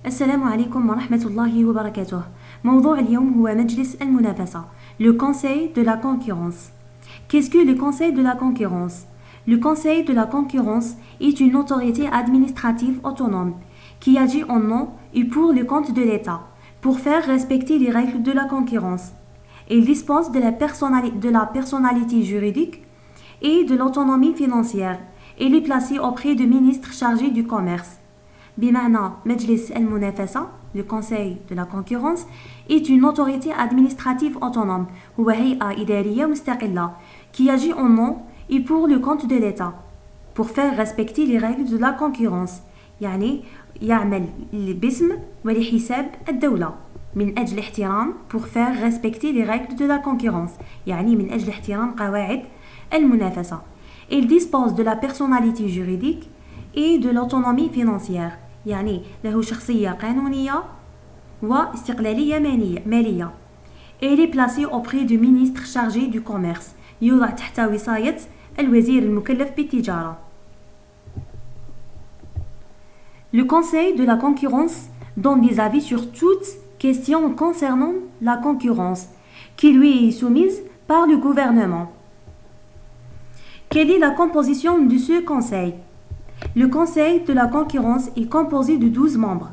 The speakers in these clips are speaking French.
السلام عليكم ورحمة الله وبركاته. موضوع اليوم هو مجلس المنافسة. Le Conseil de la concurrence. Qu'est-ce que le Conseil de la concurrence? Le Conseil de la concurrence est une autorité administrative autonome qui agit en nom et pour le compte de l'État pour faire respecter les règles de la concurrence. Il dispose de la personnalité juridique et de l'autonomie financière. Il est placé auprès du ministre chargé du commerce. بمعنى مجلس المنافسة le Conseil de la concurrence est une autorité administrative autonome هو هيئة إدارية مستقلة qui agit en nom et pour le compte de l'État pour faire respecter les règles de la concurrence يعني يعمل باسم ولحساب الدولة من أجل احترام pour faire respecter les règles de la concurrence يعني من أجل احترام قواعد المنافسة. Il dispose de la personnalité juridique et de l'autonomie financière يعني له شخصية قانونية واستقلالية مالية. Il est placé auprès du ministre chargé du commerce يوضع تحت وصاية الوزير المكلف بالتجارة. Le Conseil de la concurrence donne des avis sur toute question concernant la concurrence qui lui est soumise par le gouvernement. Quelle est la composition de ce conseil? Le Conseil de la concurrence est composé de 12 membres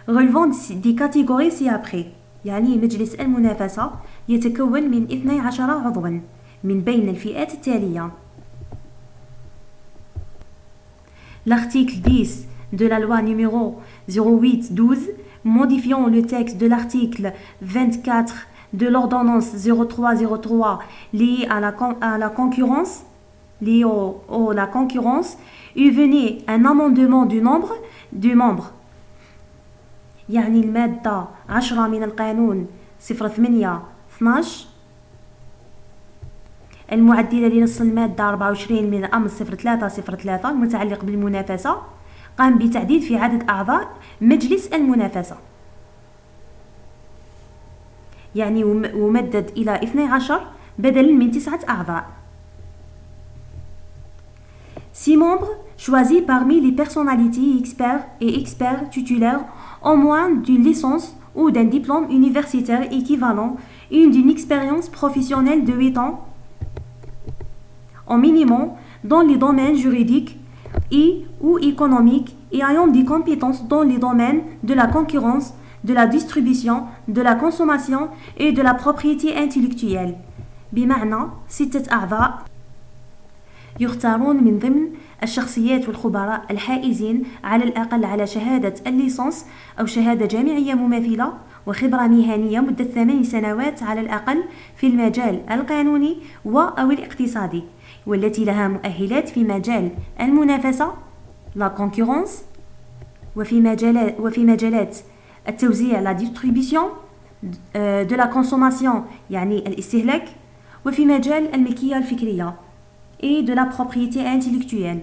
relevant des catégories ci-après. يعني مجلس المنافسة يتكون من 12 عضواً من بين الفئات التالية. L'article 10 de la loi numéro 08-12 modifiant le texte de l'article 24 de l'ordonnance 0303 liée à la concurrence liée la concurrence il venait un amendement du nombre du membre يعني المادة 10 من القانون 08-12 المعدلة لنص المادة 24 من الأمر 0303 المتعلق بالمنافسة قام بتعديل في عدد أعضاء مجلس المنافسة يعني ومدد إلى 12 بدلا من 9 أعضاء. 6 membres choisis parmi les personnalités experts titulaires au moins d'une licence ou d'un diplôme universitaire équivalent et d'une expérience professionnelle de 8 ans au minimum dans les domaines juridiques et ou économiques et ayant des compétences dans les domaines de la concurrence, de la distribution, de la consommation et de la propriété intellectuelle. بمعنى 6 أعضاء يختارون من ضمن الشخصيات والخبراء الحائزين على الأقل على شهادة الليسانس أو شهادة جامعية مماثلة وخبرة مهنية مدة 8 سنوات على الأقل في المجال القانوني أو الاقتصادي والتي لها مؤهلات في مجال المنافسة la concurrence وفي مجالات التوزيع la distribution de la consommation يعني الاستهلاك وفي مجال الملكية الفكرية et de la propriété intellectuelle.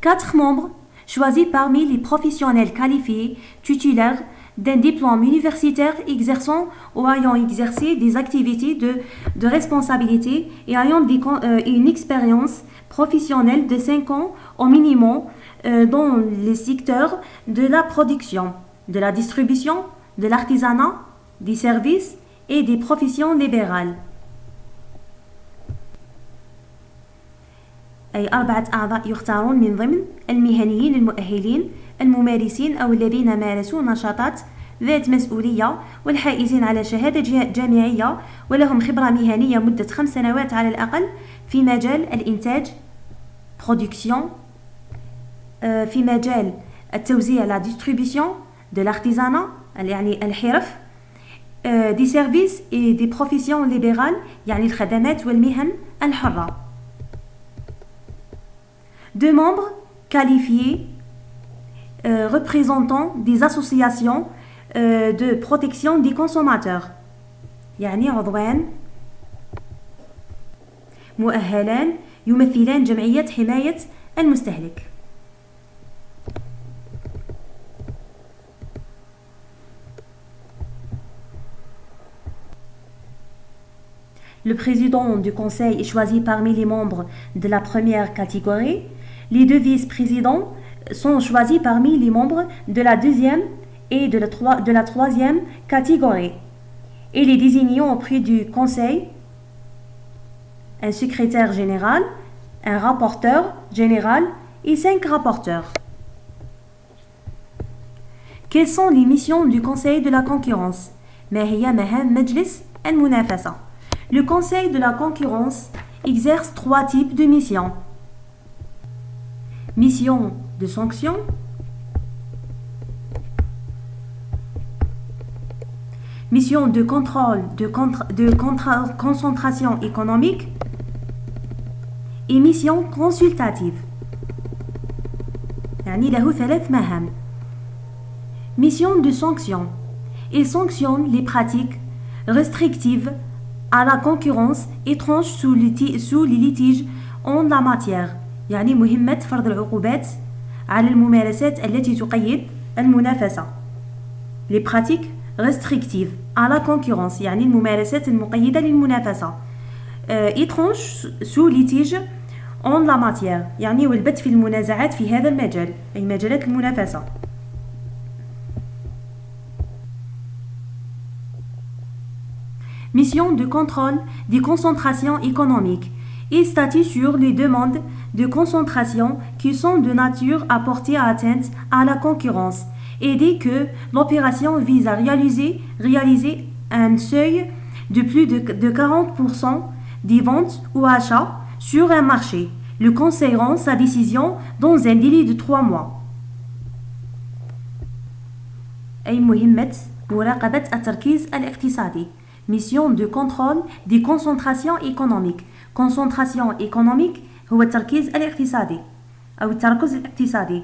4 membres choisis parmi les professionnels qualifiés titulaires d'un diplôme universitaire exerçant ou ayant exercé des activités de responsabilité et ayant une expérience professionnelle de 5 ans au minimum dans les secteurs de la production, de la distribution, de l'artisanat, des services et des professions libérales. أي 4 أعضاء يختارون من ضمن المهنيين المؤهلين الممارسين أو الذين مارسوا نشاطات ذات مسؤولية والحائزين على شهادة جامعية ولهم خبرة مهنية مدة 5 سنوات على الأقل في مجال الإنتاج production في مجال التوزيع la distribution de l'artisanat يعني الحرف des services et des professions libérales يعني الخدمات والمهن الحرة. 2 membres qualifiés représentant des associations de protection des consommateurs يعني عضوان مؤهلان يمثلان جمعية حماية المستهلك. Le président du conseil est choisi parmi les membres de la première catégorie. Les deux vice-présidents sont choisis parmi les membres de la deuxième et de la troisième catégorie. Il est désigné auprès du Conseil un secrétaire général, un rapporteur général et 5 rapporteurs. Quelles sont les missions du Conseil de la concurrence? ما هي مهام مجلس المنافسة? Le Conseil de la concurrence exerce 3 types de missions. Mission de sanction, mission de contrôle de concentration économique et mission consultative. يعني له 3 مهام. Mission de sanction. Il sanctionne les pratiques restrictives à la concurrence étrange sous les litiges en la matière. يعني مهمة فرض العقوبات على الممارسات التي تقيد المنافسة. Les pratiques restrictives à la concurrence يعني الممارسات المقيدة للمنافسة. étrange sous litige en la matière يعني والبت في المنازعات في هذا المجال أي مجالات المنافسة. Mission de contrôle des concentrations économiques. Il statue sur les demandes de concentration qui sont de nature à porter atteinte à la concurrence et dès que l'opération vise à réaliser un seuil de plus de 40% des ventes ou achats sur un marché. Le Conseil rend sa décision dans un délai de 3 mois. أي مهمة مراقبة التركيز الاقتصادي. Mission de contrôle des concentrations économiques. Concentration économique هو التركيز الاقتصادي أو التركز الاقتصادي.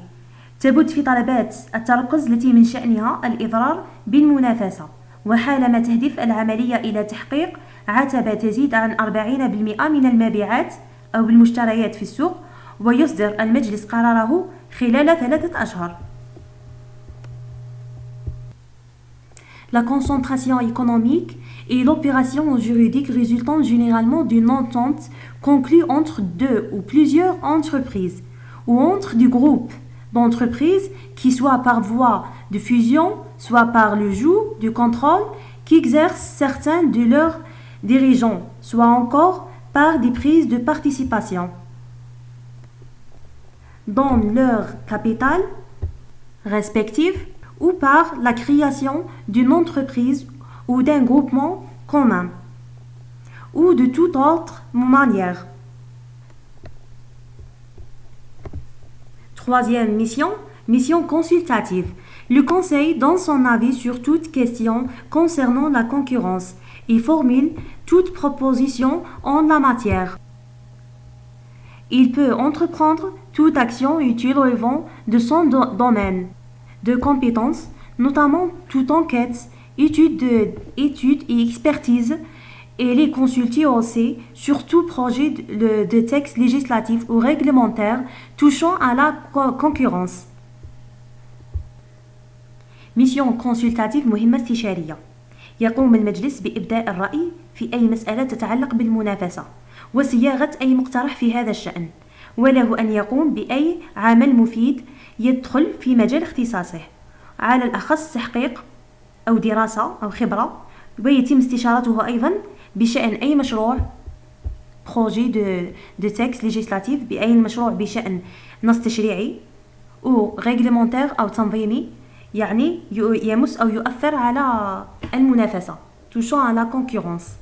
تبت في طلبات التركز التي من شأنها الإضرار بالمنافسة وحالما تهدف العملية إلى تحقيق عتبة تزيد عن 40% من المبيعات أو المشتريات في السوق ويصدر المجلس قراره خلال 3 أشهر. La concentration économique est l'opération juridique résultant généralement d'une entente conclue entre 2 ou plusieurs entreprises ou entre des groupes d'entreprises qui soit par voie de fusion, soit par le joug du contrôle qui exercent certains de leurs dirigeants, soit encore par des prises de participation dans leur capital respectif ou par la création d'une entreprise ou d'un groupement commun ou de toute autre manière. Troisième mission, mission consultative. Le Conseil donne son avis sur toute question concernant la concurrence et formule toute proposition en la matière. Il peut entreprendre toute action utile relevant de son domaine de compétences, notamment toute enquête, étude et expertise, et les consulter aussi sur tout projet de texte législatif ou réglementaire touchant à la concurrence. Mission consultative مهمة استشارية. يقوم المجلس بإبداء الرأي في أي مسألة تتعلق بالمنافسة وصياغة أي مقترح في هذا الشأن، وله أن يقوم بأي عمل مفيد يدخل في مجال اختصاصه، على الأخص تحقيق أو دراسة أو خبرة، ويتم استشارته أيضا بشأن أي مشروع projet de texte législatif بأي مشروع بشأن نص تشريعي أو réglementaire أو تنظيمي يعني يمس أو يؤثر على المنافسة touchant à la concurrence.